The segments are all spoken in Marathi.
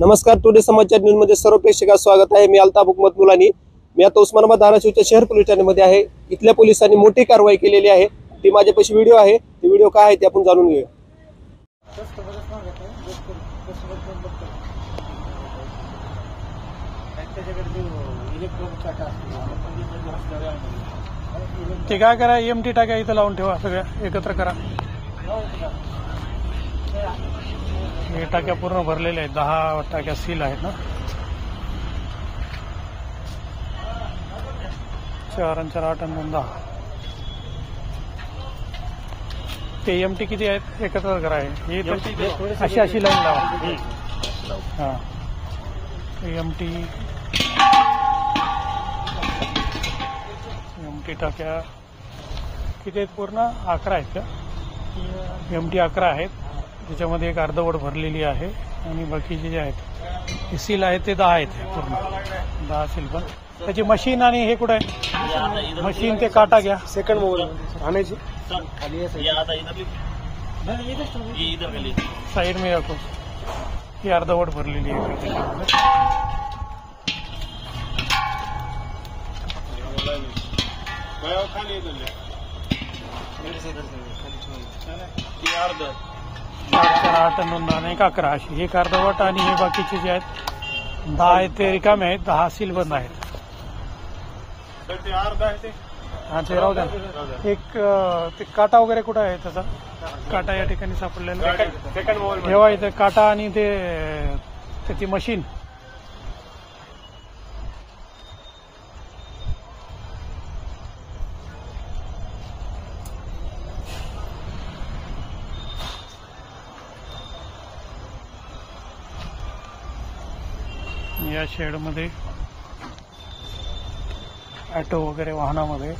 नमस्कार, टुडे समाचार न्यूज मध्ये सर्व प्रेक्षकांचं स्वागत आहे। मी अल्ताफ हुकमत मुलानी। मी आता उस्मानाबाद धाराशिवच्या शहर पोलीस ठाण्यामध्ये आहे। इथल्या पोलिसांनी मोठी कारवाई केलेली आहे। ती माझ्यापाशी व्हिडिओ आहे, ती व्हिडिओ काय आहे ते आपण जाणून घेऊया। ते काय करा, EMT टाक्या इथं लावून ठेवा, सगळ्या एकत्र करा। हे टाक्या पूर्ण भरलेल्या आहेत, 10 टाक्या सील आहेत ना। 4 आणि 4 8 आणि 2 10। ते EMT किती आहेत एकत्र करा। हे अशी लाईन लावा। हा, EMT टाक्या किती आहेत? पूर्ण 11 आहेत का? EMT 11 आहेत, त्याच्यामध्ये एक अर्धवट भरलेली आहे आणि बाकीचे जे आहेत सील आहेत ते 10 आहेत, पूर्ण 10 सील। पण त्याची मशीन आणि हे कुठे आहे? मशीन ते काटा घ्या, सेकंड मोबाईल आणायची साइड में रखो। ही अर्धवट भरलेली आहे। आठ आणि 2 10 एक 11 अशी एक अर्धवट, आणि हे बाकीचे जे आहेत 10 आहेत ते रिकामे आहेत, 10 सील बंद आहेत। हा, ते राहू द्या। एक ते काटा वगैरे कुठं आहे? त्याचा काटा या ठिकाणी सापडलेला ठेवा इथे, काटा आणि ते त्याची मशीन। या शेडमध्ये ऑटो वगैरे वाहनामध्ये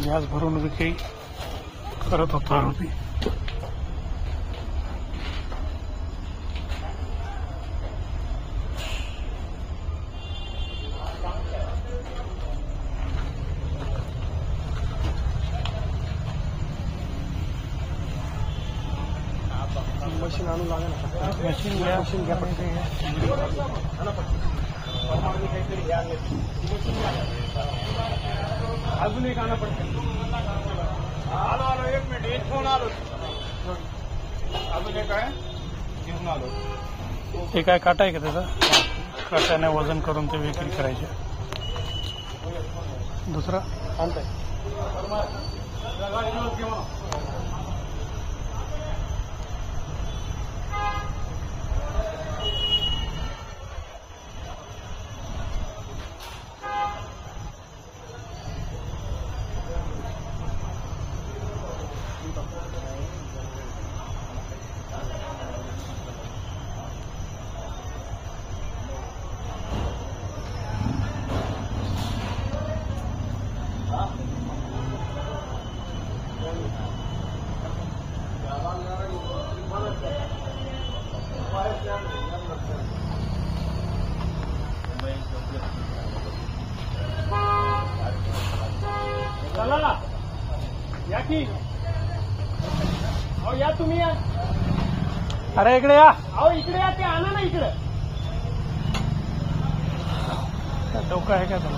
गॅस भरून विक्री करत होता आरोपी। मशीन आणून लागेल ना। मशीन घ्या, मशीन घ्या अजून एक आणा पडतं। आलो 1 मिनिट, एक फोन आलो। अजून एक आहे, घेऊन आलो। ते काय काटा आहे का त्याचा? काट्याने वजन करून ते विक्री करायचे। दुसरा आणताय चला या की, अहो या तुम्ही, या। अरे इकडे या, अहो इकडे या, ते आणा ना इकडे। डोकं आहे का तुला?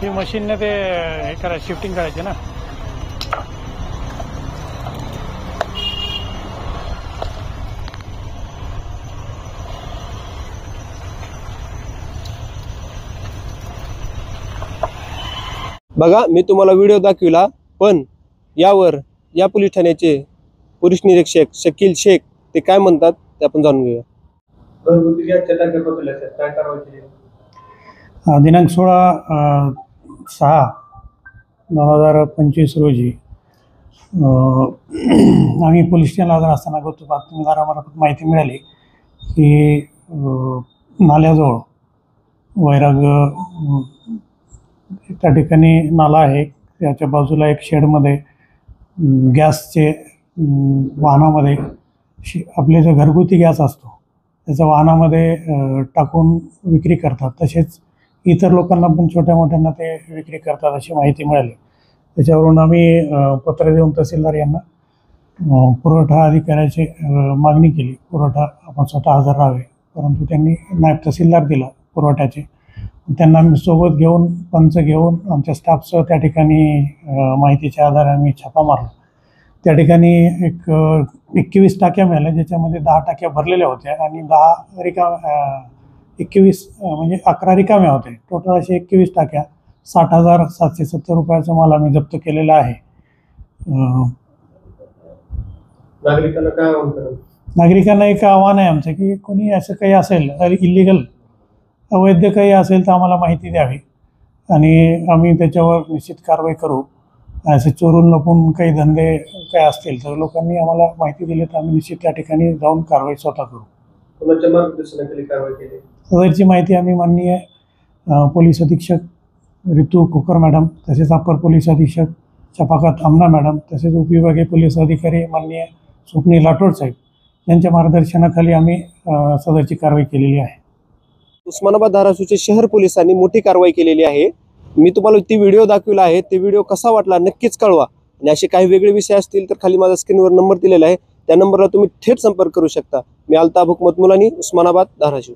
ही मशीनने ते हे करायचं, शिफ्टिंग करायचे ना। बघा, मी तुम्हाला व्हिडिओ दाखविला, पण यावर या पोलीस ठाण्याचे पोलीस निरीक्षक शकील शेख ते काय म्हणतात ते आपण जाणून घेऊया। दिनांक 16 6/2025 रोजी आम्ही पोलीस स्टेशनला हजर असताना बातमीदारामार्फत माहिती मिळाली की नाल्याजवळ वैराग त्या ठिकाणी नाला आहे, त्याच्या बाजूला एक शेडमध्ये गॅसचे वाहनामध्ये आपले जो घरगुती गॅस असतो त्याचा वाहनामध्ये टाकून विक्री करतात. तसेच इतर लोकांना पण छोट्या मोठ्यांना ते विक्री करतात अशी माहिती मिळाली. त्याच्यावरून आम्ही पत्र देऊन तहसीलदार यांना पुरवठा अधिकाऱ्याची मागणी केली. पुरवठा आपण स्वतः हजर राहावे, परंतु त्यांनी नायब तहसीलदार दिला पुरवठ्याचे. त्यांना आम्ही सोबत घेऊन पंच घेऊन आमच्या स्टाफसह त्या ठिकाणी माहितीच्या आधारे आम्ही छापा मारला. त्या ठिकाणी 21 टाक्या मिळाल्या, ज्याच्यामध्ये 10 टाक्या भरलेल्या होत्या आणि 10 21 म्हणजे 11 रिकाम्या होत्या. टोटल असे 21 टाक्या 60,770 रुपयाचा माल आम्ही जप्त केलेला आहे. नागरिकांना काय आवाहन कराल? नागरिकांना एक आव्हान आहे आमचं की कोणी असं काही असेल इलिगल अवैध काही असेल तर आम्हाला माहिती द्यावी आणि आम्ही त्याच्यावर निश्चित कारवाई करू. असे चोरून लपून काही धंदे काय असतील तर लोकांनी आम्हाला माहिती दिली तर आम्ही निश्चित त्या ठिकाणी जाऊन कारवाई स्वतः करू. कोणाच्या मार्गदर्शनाखाली कारवाई केली? सदरची माहिती आम्ही माननीय पोलीस अधीक्षक रितू खोकर मॅडम, तसेच अपर पोलीस अधीक्षक शफाकत आमना मॅडम, तसेच उपविभागीय पोलीस अधिकारी माननीय स्वप्नील राठोड साहेब यांच्या मार्गदर्शनाखाली आम्ही सदरची कारवाई केलेली आहे. उस्मानाबाद धाराशिवच्या शहर पोलिसांनी मोठी कारवाई केलेली आहे. मी तुम्हाला ती व्हिडिओ दाखविला आहे. ते व्हिडिओ कसा वाटला नक्कीच कळवा आणि असे काही वेगळे विषय असतील तर खाली माझा स्क्रीनवर नंबर दिलेला आहे, त्या नंबरला तुम्ही थेट संपर्क करू शकता. मी अल्ताफ हुकमत मुलानी, उस्मानाबाद धाराशिव.